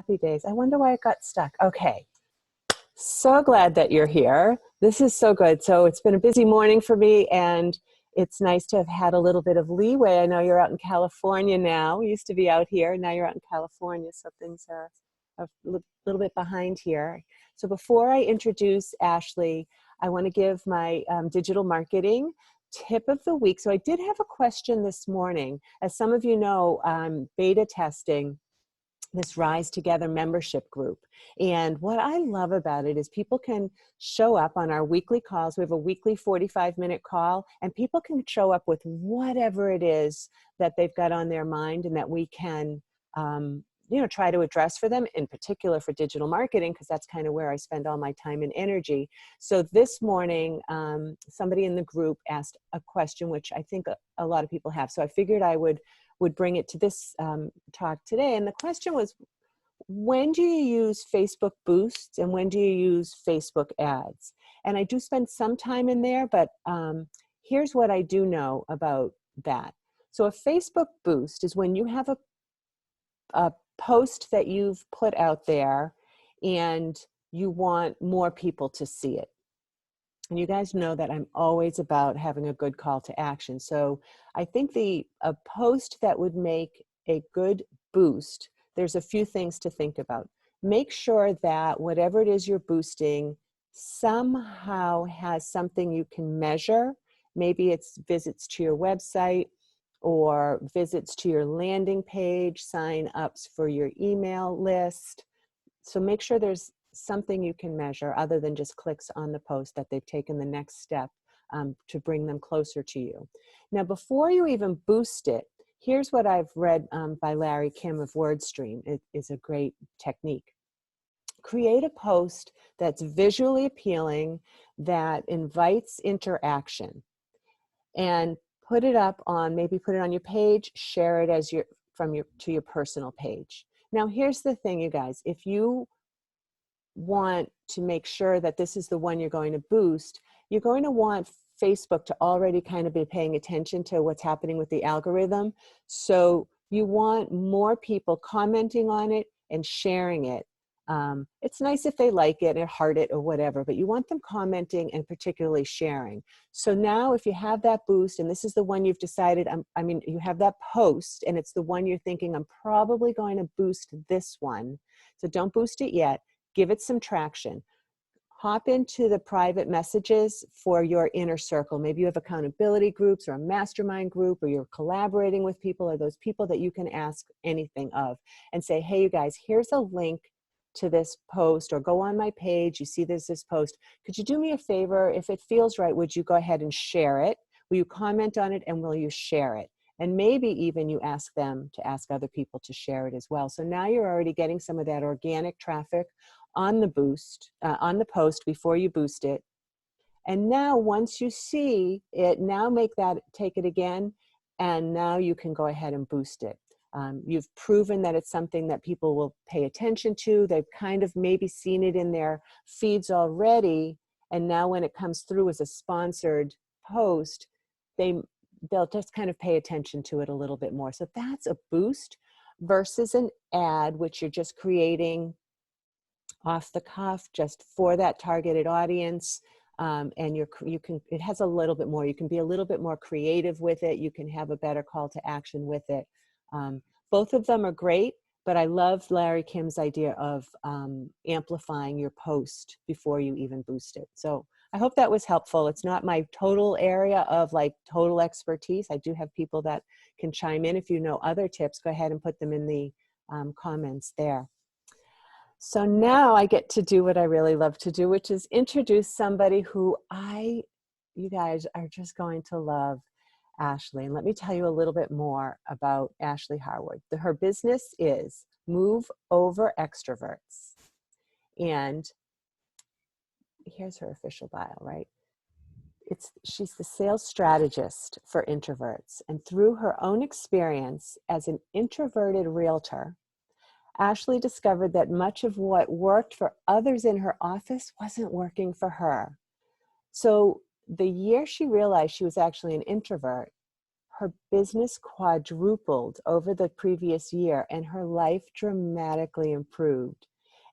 Happy days. I wonder why it got stuck. Okay. So glad that you're here. This is so good. So it's been a busy morning for me, and it's nice to have had a little bit of leeway. I know you're out in California now. You used to be out here. Now you're out in California, so things are a little bit behind here. So before I introduce Ashley, I want to give my digital marketing tip of the week. So I did have a question this morning. As some of you know, I'm beta testing this Rise Together membership group. And what I love about it is people can show up on our weekly calls. We have a weekly 45-minute call, and people can show up with whatever it is that they've got on their mind and that we can, try to address for them, in particular for digital marketing, because that's kind of where I spend all my time and energy. So this morning, somebody in the group asked a question, which I think a lot of people have. So I figured I would bring it to this talk today. And the question was, when do you use Facebook boosts and when do you use Facebook ads? And I do spend some time in there, but here's what I do know about that. So a Facebook boost is when you have a post that you've put out there and you want more people to see it. And you guys know that I'm always about having a good call to action. So I think a post that would make a good boost, there's a few things to think about. Make sure that whatever it is you're boosting somehow has something you can measure. Maybe it's visits to your website or visits to your landing page, sign-ups for your email list. So make sure there's something you can measure other than just clicks on the post that they've taken the next step to bring them closer to you. Now, before you even boost it, here's what I've read by Larry Kim of WordStream. It is a great technique. Create a post that's visually appealing, that invites interaction, and put it up on, maybe put it on your page, share it as to your personal page. Now, here's the thing, you guys. If you want to make sure that this is the one you're going to boost, you're going to want Facebook to already kind of be paying attention to what's happening with the algorithm. So you want more people commenting on it and sharing it. It's nice if they like it or heart it or whatever, but you want them commenting and particularly sharing. So now if you have that boost, and this is the one you've decided, you have that post and it's the one you're thinking, I'm probably going to boost this one. So don't boost it yet. Give it some traction. Hop into the private messages for your inner circle. Maybe you have accountability groups or a mastermind group, or you're collaborating with people, or those people that you can ask anything of, and say, hey, you guys, here's a link to this post, or go on my page. You see this post. Could you do me a favor? If it feels right, would you go ahead and share it? Will you comment on it, and will you share it? And maybe even you ask them to ask other people to share it as well. So now you're already getting some of that organic traffic on the post before you boost it. And now once you see it, now take it again, and now you can go ahead and boost it. You've proven that it's something that people will pay attention to. They've kind of maybe seen it in their feeds already, and now when it comes through as a sponsored post, they'll just kind of pay attention to it a little bit more. So that's a boost versus an ad, which you're just creating off the cuff just for that targeted audience. And it has a little bit more. You can be a little bit more creative with it. You can have a better call to action with it. Both of them are great, but I love Larry Kim's idea of amplifying your post before you even boost it. So I hope that was helpful. It's not my total area of total expertise. I do have people that can chime in. If you know other tips, go ahead and put them in the comments there. So now I get to do what I really love to do, which is introduce somebody who you guys are just going to love, Ashley. And let me tell you a little bit more about Ashley Harwood. Her business is Move Over Extroverts. And here's her official bio, right? She's the sales strategist for introverts. And through her own experience as an introverted realtor, Ashley discovered that much of what worked for others in her office wasn't working for her. So the year she realized she was actually an introvert, her business quadrupled over the previous year and her life dramatically improved.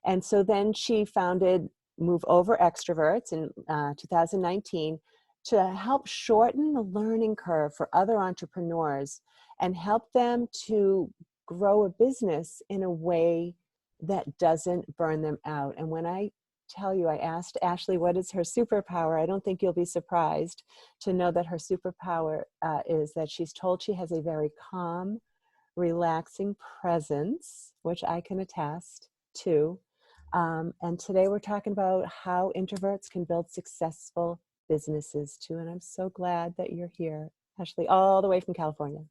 And so then she founded Move Over Extroverts in 2019 to help shorten the learning curve for other entrepreneurs and help them to grow a business in a way that doesn't burn them out. And when I tell you, I asked Ashley what is her superpower, I don't think you'll be surprised to know that her superpower is that she's told she has a very calm, relaxing presence, which I can attest to. And today we're talking about how introverts can build successful businesses too. And I'm so glad that you're here, Ashley, all the way from California.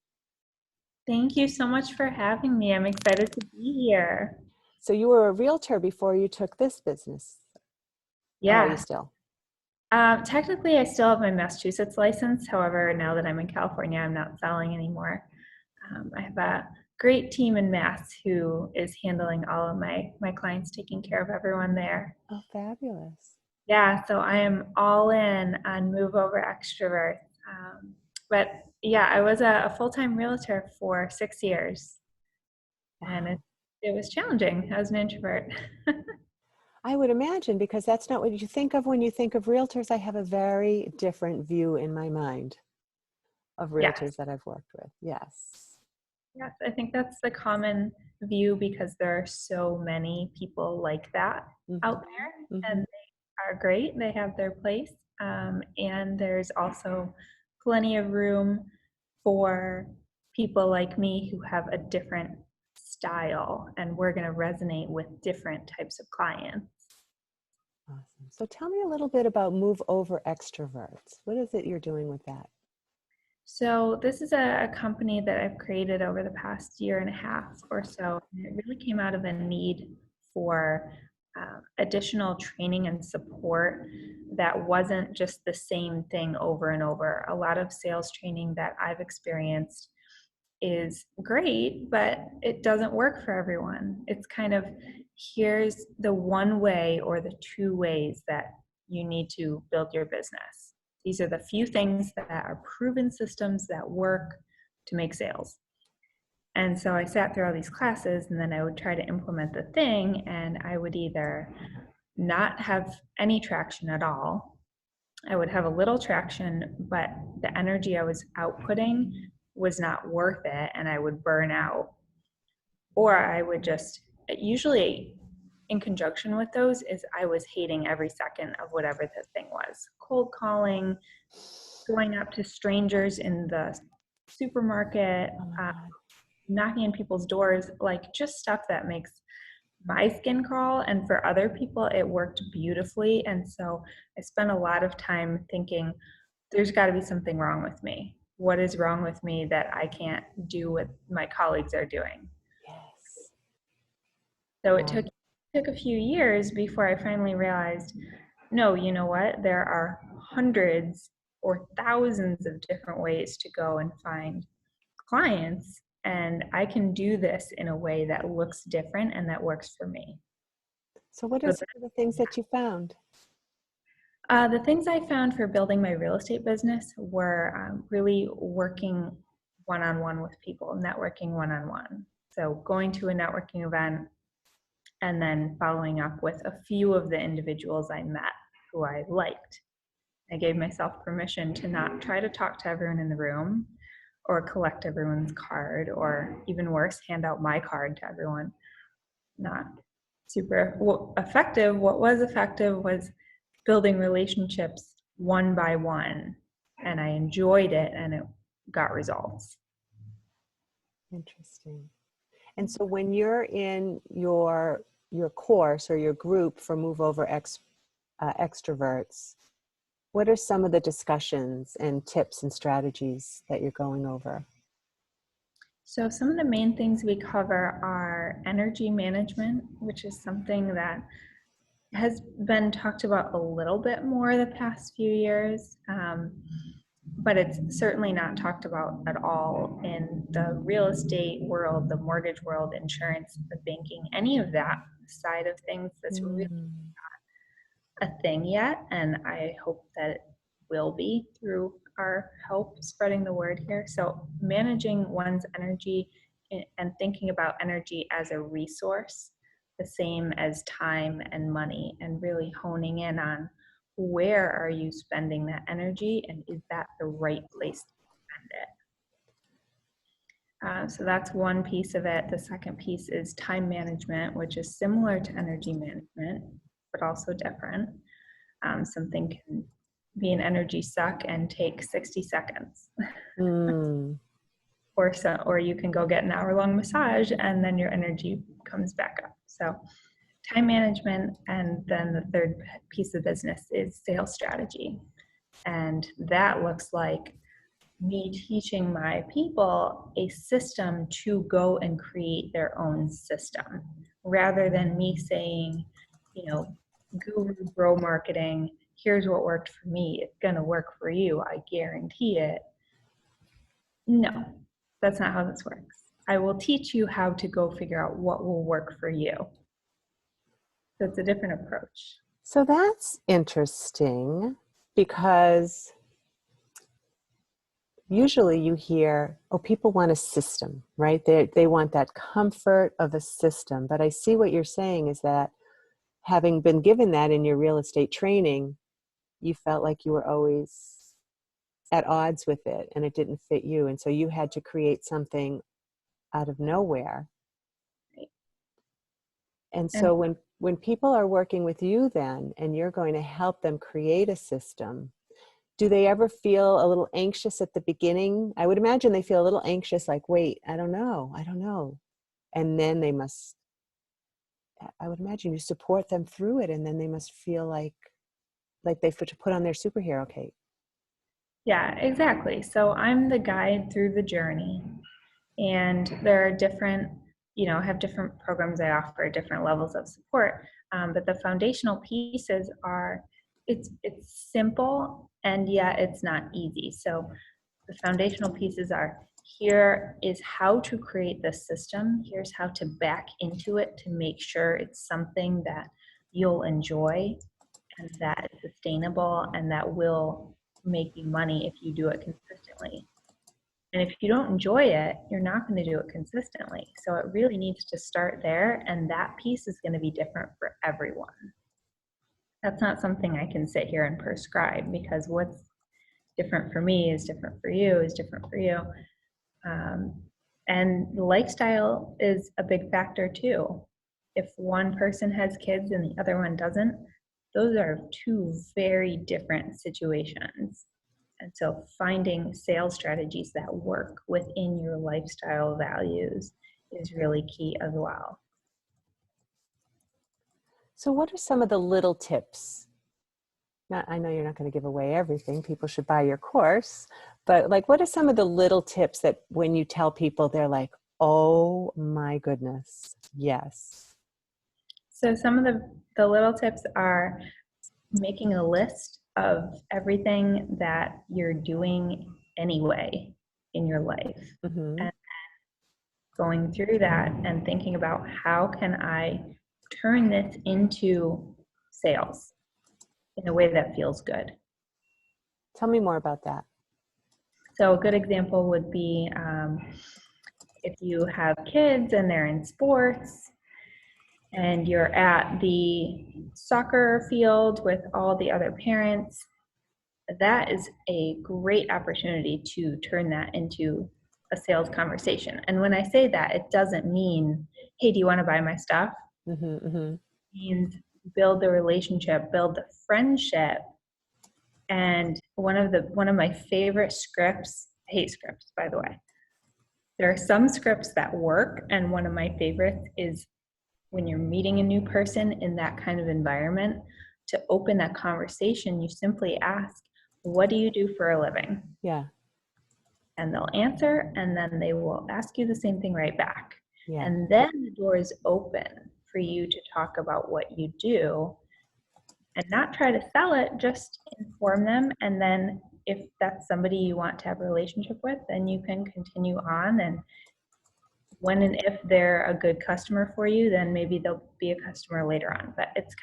Thank you so much for having me. I'm excited to be here. So you were a realtor before you took this business. Or are you Yeah. still? Technically, I still have my Massachusetts license. However, now that I'm in California, I'm not selling anymore. I have a great team in Mass who is handling all of my clients, taking care of everyone there. Oh, fabulous. Yeah, so I am all in on Move Over Extroverts. But yeah, I was a full-time realtor for 6 years, and Wow. it was challenging as an introvert. I would imagine, because that's not what you think of when you think of realtors. I have a very different view in my mind of Yes. realtors that I've worked with. Yes. Yes, I think that's the common view because there are so many people like that out Mm-hmm. there, Mm-hmm. and they are great. They have their place. And there's also plenty of room for people like me who have a different style, and we're going to resonate with different types of clients. Awesome. So tell me a little bit about Move Over Extroverts. What is it you're doing with that? So this is a company that I've created over the past year and a half or so. And it really came out of a need for additional training and support that wasn't just the same thing over and over. A lot of sales training that I've experienced is great, but it doesn't work for everyone. It's kind of, here's the one way or the two ways that you need to build your business. These are the few things that are proven systems that work to make sales. And so I sat through all these classes, and then I would try to implement the thing, and I would either not have any traction at all. I would have a little traction, but the energy I was outputting was not worth it, and I would burn out. Or I would just, usually in conjunction with those, is I was hating every second of whatever the thing was. Cold calling, going up to strangers in the supermarket, Oh my God. knocking on people's doors, like just stuff that makes my skin crawl. And for other people, it worked beautifully. And so I spent a lot of time thinking, there's got to be something wrong with me. What is wrong with me that I can't do what my colleagues are doing? Yes. So it Wow. took a few years before I finally realized, no, you know what? There are hundreds or thousands of different ways to go and find clients, and I can do this in a way that looks different and that works for me. So what are So some of the things that you found? the things I found for building my real estate business were really working one-on-one with people, networking one-on-one. So going to a networking event and then following up with a few of the individuals I met who I liked. I gave myself permission to not try to talk to everyone in the room or collect everyone's card, or even worse, hand out my card to everyone. Not super effective. What was effective was building relationships one by one, and I enjoyed it, and it got results. Interesting. And so when you're in your course or your group for Move Over Extroverts, what are some of the discussions and tips and strategies that you're going over? So some of the main things we cover are energy management, which is something that has been talked about a little bit more the past few years, but it's certainly not talked about at all in the real estate world, the mortgage world, insurance, the banking, any of that side of things. That's really Mm. a thing yet, and I hope that it will be through our help spreading the word here. So managing one's energy and thinking about energy as a resource, the same as time and money, and really honing in on where are you spending that energy and is that the right place to spend it. So that's one piece of it. The second piece is time management, which is similar to energy management, but also different. Something can be an energy suck and take 60 seconds. Or you can go get an hour-long massage and then your energy comes back up. So time management, and then the third piece of business is sales strategy. And that looks like me teaching my people a system to go and create their own system, rather than me saying, guru bro marketing, here's what worked for me, it's going to work for you, I guarantee it. No, that's not how this works. I will teach you how to go figure out what will work for you. So it's a different approach. So that's interesting, because usually you hear, oh, people want a system, right? They want that comfort of a system. But I see what you're saying is that having been given that in your real estate training, you felt like you were always at odds with it and it didn't fit you. And so you had to create something out of nowhere. Right. And so when people are working with you then, and you're going to help them create a system, do they ever feel a little anxious at the beginning? I would imagine they feel a little anxious, like, wait, I don't know. And then I would imagine you support them through it, and then they must feel like they put on their superhero cape. Yeah, exactly. So I'm the guide through the journey, and there are different, have different programs I offer, different levels of support. But the foundational pieces are, it's simple, and yet it's not easy. So the foundational pieces are, here is how to create the system. Here's how to back into it to make sure it's something that you'll enjoy and that is sustainable and that will make you money if you do it consistently. And if you don't enjoy it, you're not going to do it consistently. So it really needs to start there, and that piece is going to be different for everyone. That's not something I can sit here and prescribe, because what's different for me is different for you, is different for you. And lifestyle is a big factor too. If one person has kids and the other one doesn't, those are two very different situations. And so finding sales strategies that work within your lifestyle values is really key as well. So what are some of the little tips? Now, I know you're not going to give away everything. People should buy your course. But what are some of the little tips that when you tell people, they're like, oh my goodness, yes? So some of the little tips are making a list of everything that you're doing anyway in your life. Mm-hmm. And going through that and thinking about, how can I turn this into sales in a way that feels good? Tell me more about that. So a good example would be if you have kids and they're in sports and you're at the soccer field with all the other parents, that is a great opportunity to turn that into a sales conversation. And when I say that, it doesn't mean, hey, do you want to buy my stuff? Mm-hmm, mm-hmm. It means build the relationship, build the friendship. And one of my favorite scripts, I hate scripts, by the way. There are some scripts that work, and one of my favorites is when you're meeting a new person in that kind of environment, to open that conversation, you simply ask, what do you do for a living? Yeah. And they'll answer, and then they will ask you the same thing right back. Yeah. And then the door is open for you to talk about what you do and not try to sell it, just inform them. And then if that's somebody you want to have a relationship with, then you can continue on. And when and if they're a good customer for you, then maybe they'll be a customer later on. But it's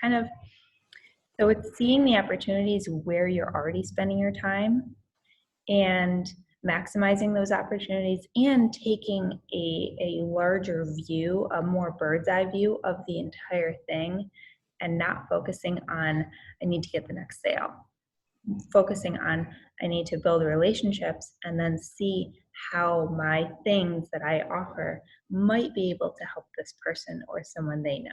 so it's seeing the opportunities where you're already spending your time and maximizing those opportunities and taking a larger view, a more bird's eye view of the entire thing, and not focusing on, I need to get the next sale. Focusing on, I need to build relationships and then see how my things that I offer might be able to help this person or someone they know.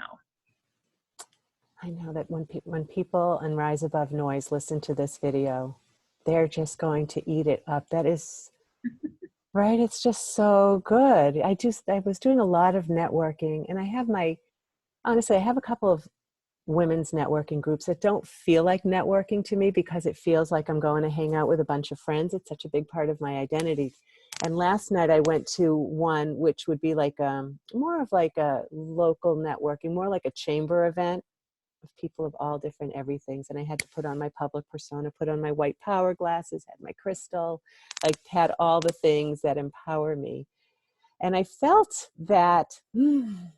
I know that when people and Rise Above Noise listen to this video, they're just going to eat it up. That is right. It's just so good. I was doing a lot of networking, and honestly, I have a couple of women's networking groups that don't feel like networking to me because it feels like I'm going to hang out with a bunch of friends. It's such a big part of my identity. And last night I went to one which would be like more of like a local networking, more like a chamber event of people of all different everythings. And I had to put on my public persona, put on my white power glasses, had my crystal, like had all the things that empower me. And I felt that, and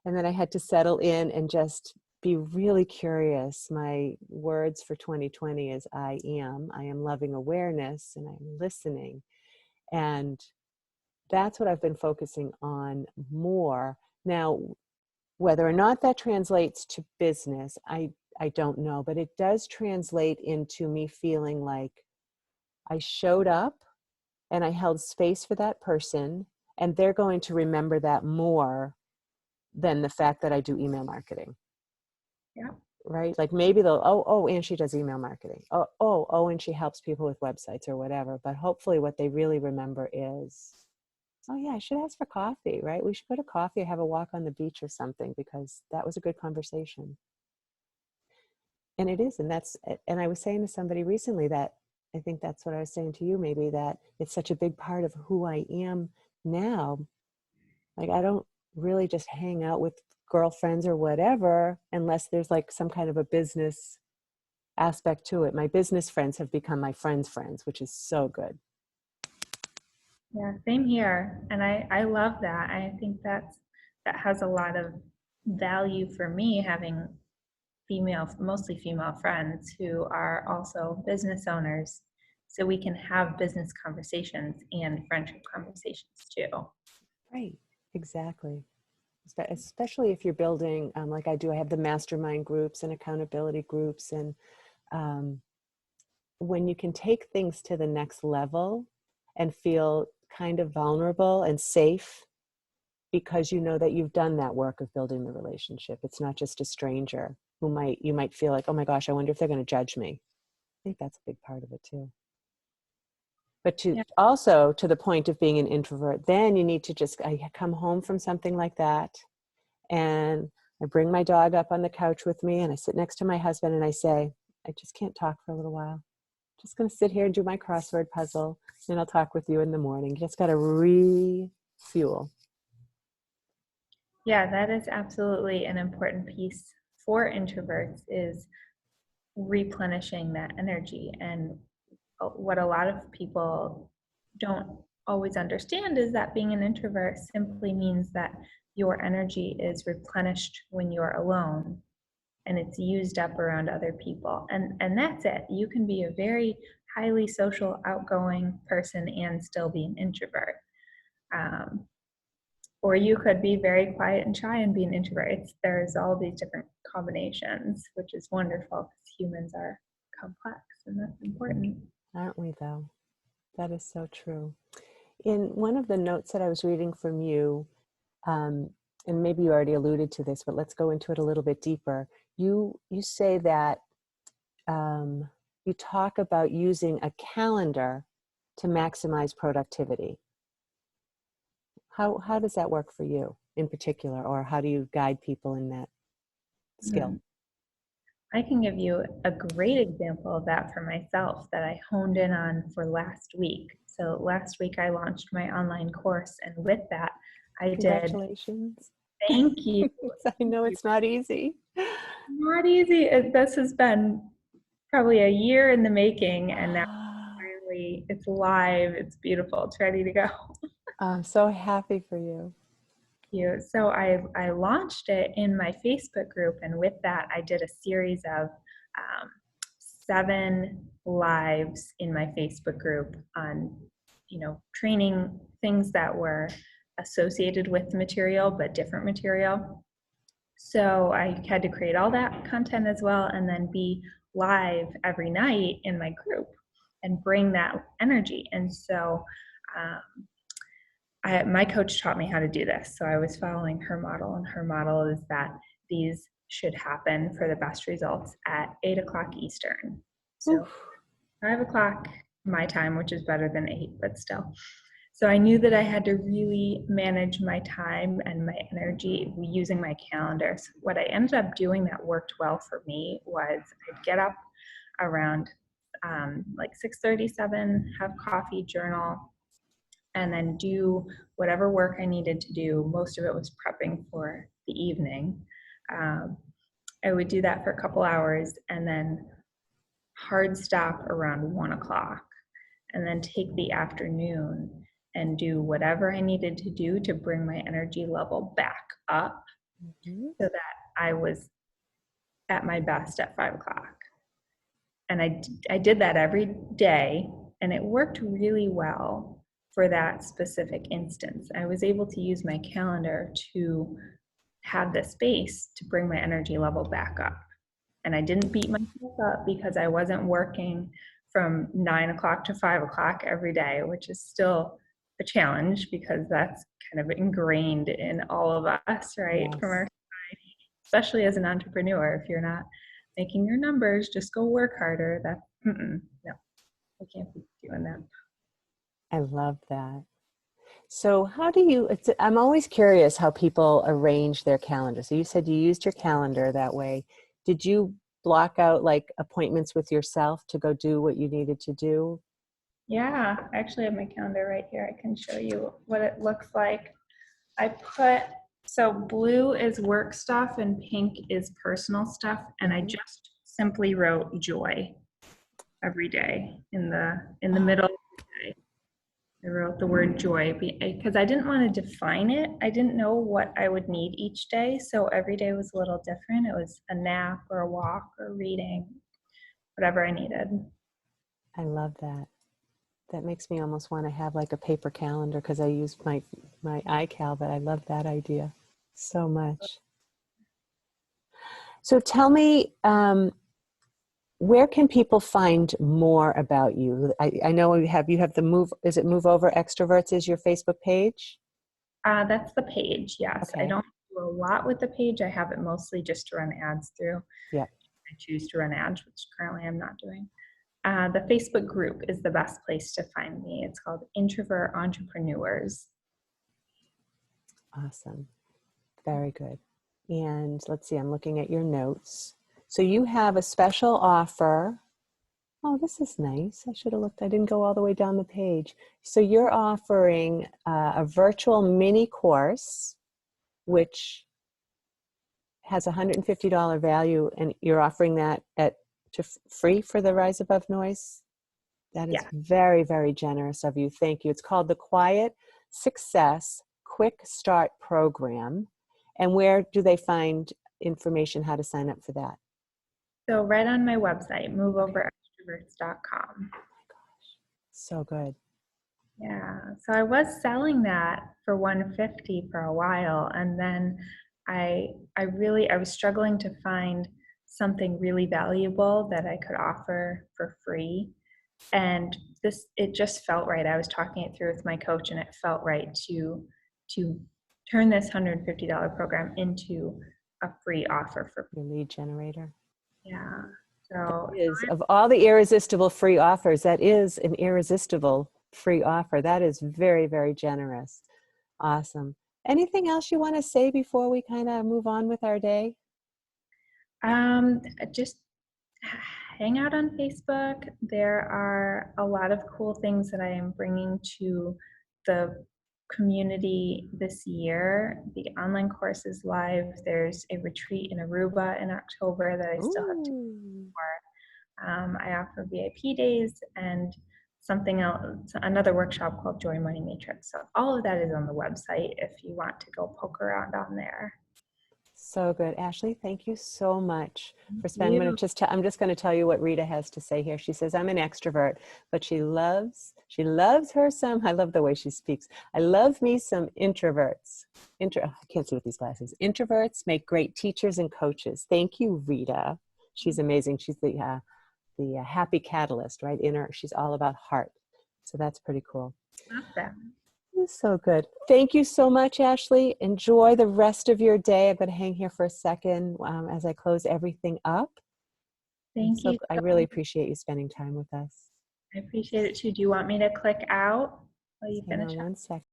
then I had to settle in and just be really curious. My words for 2020 is I am loving awareness, and I'm listening. And that's what I've been focusing on more. Now, whether or not that translates to business, I don't know, but it does translate into me feeling like I showed up and I held space for that person, and they're going to remember that more than the fact that I do email marketing. Yeah. Right? Like maybe they'll, oh, and she does email marketing. Oh, and she helps people with websites or whatever. But hopefully what they really remember is, oh yeah, I should ask for coffee, right? We should go to coffee or have a walk on the beach or something, because that was a good conversation. And it is, and I was saying to somebody recently that I think that's what I was saying to you, maybe, that it's such a big part of who I am now. Like I don't really just hang out with girlfriends or whatever unless there's like some kind of a business aspect to it. My business friends have become my friends' friends, which is so good. Yeah, same here. And I love that. I think that has a lot of value for me, having mostly female friends who are also business owners. So we can have business conversations and friendship conversations too. Right, exactly. Especially if you're building, like I do, I have the mastermind groups and accountability groups. And um, when you can take things to the next level and feel kind of vulnerable and safe, because you know that you've done that work of building the relationship. It's not just a stranger who you might feel like, oh my gosh, I wonder if they're going to judge me. I think that's a big part of it too. But Yeah. also to the point of being an introvert, then you need to I come home from something like that, and I bring my dog up on the couch with me, and I sit next to my husband and I say, I just can't talk for a little while. Just going to sit here and do my crossword puzzle, and I'll talk with you in the morning. You just got to refuel. Yeah, that is absolutely an important piece for introverts, is replenishing that energy. And what a lot of people don't always understand is that being an introvert simply means that your energy is replenished when you're alone and it's used up around other people. And that's it. You can be a very highly social, outgoing person and still be an introvert. Or you could be very quiet and shy and be an introvert. There's all these different combinations, which is wonderful because humans are complex, and that's important. Aren't we though? That is so true. In one of the notes that I was reading from you, and maybe you already alluded to this, but let's go into it a little bit deeper. You say that you talk about using a calendar to maximize productivity. How does that work for you in particular, or how do you guide people in that skill? I can give you a great example of that for myself that I honed in on for last week. So last week I launched my online course, and with that I did. Congratulations. Thank you. I know it's not easy. Not easy. This has been probably a year in the making, and now finally it's live. It's beautiful. It's ready to go. I'm so happy for you. So I launched it in my Facebook group, and with that I did a series of 7 lives in my Facebook group on, training things that were associated with the material, but different material. So I had to create all that content as well, and then be live every night in my group and bring that energy. And so my coach taught me how to do this. So I was following her model, and her model is that these should happen for the best results at 8 o'clock Eastern. So Oof. 5 o'clock my time, which is better than 8, but still. So I knew that I had to really manage my time and my energy using my calendar. So what I ended up doing that worked well for me was I'd get up around like 6:37, have coffee, journal, and then do whatever work I needed to do. Most of it was prepping for the evening. I would do that for a couple hours and then hard stop around 1 o'clock, and then take the afternoon and do whatever I needed to do to bring my energy level back up so that I was at my best at 5 o'clock. And I did that every day, and it worked really well for that specific instance. I was able to use my calendar to have the space to bring my energy level back up. And I didn't beat myself up because I wasn't working from 9 o'clock to 5 o'clock every day, which is still a challenge because that's kind of ingrained in all of us, right? Yes. From our society, especially as an entrepreneur. If you're not making your numbers, just go work harder. That's, no, I can't be doing that. I love that. So how do you, I'm always curious how people arrange their calendar. So you said you used your calendar that way. Did you block out like appointments with yourself to go do what you needed to do? Yeah, I actually have my calendar right here. I can show you what it looks like. So blue is work stuff and pink is personal stuff. And I just simply wrote joy every day in the middle of the day. I wrote the word joy because I didn't want to define it. I didn't know what I would need each day. So every day was a little different. It was a nap or a walk or reading, whatever I needed. I love that. That makes me almost want to have like a paper calendar because I use my iCal, but I love that idea so much. So tell me, where can people find more about you? I know you have the is it Move Over Extroverts is your Facebook page? That's the page, yes. Okay. I don't do a lot with the page. I have it mostly just to run ads through. Yeah. I choose to run ads, which currently I'm not doing. The Facebook group is the best place to find me. It's called Introvert Entrepreneurs. Awesome. Very good. And let's see, I'm looking at your notes. So you have a special offer. Oh, this is nice. I should have looked. I didn't go all the way down the page. So you're offering a virtual mini course, which has $150 value, and you're offering that free for the Rise Above Noise. That is very, very generous of you. Thank you. It's called the Quiet Success Quick Start Program. And where do they find information how to sign up for that? So right on my website, moveoverextroverts.com. Oh my gosh, so good. Yeah, so I was selling that for $150 for a while, and then I was struggling to find something really valuable that I could offer for free. And it just felt right. I was talking it through with my coach, and it felt right to turn this $150 program into a free offer for Your lead generator. Yeah. So Of all the irresistible free offers, that is an irresistible free offer. That is very, very generous. Awesome. Anything else you want to say before we kind of move on with our day? just hang out on Facebook. There are a lot of cool things that I am bringing to the community this year. The online course is live. There's a retreat in Aruba in October that I still have to Ooh. for. I offer VIP days and something else, another workshop called Joy Money Matrix. So all of that is on the website if you want to go poke around on there. So good. Ashley, thank you so much Thank for spending a you. minute. I'm just going to tell you what Rita has to say here. She says, I'm an extrovert, but she loves her some, I love the way she speaks. I love me some introverts. I can't see with these glasses. Introverts make great teachers and coaches. Thank you, Rita. She's amazing. She's the happy catalyst, right? She's all about heart. So that's pretty cool. Awesome. So good. Thank you so much, Ashley. Enjoy the rest of your day. I'm going to hang here for a second as I close everything up. Thank you. I really appreciate you spending time with us. I appreciate it too. Do you want me to click out while you Hang finish on up? one second.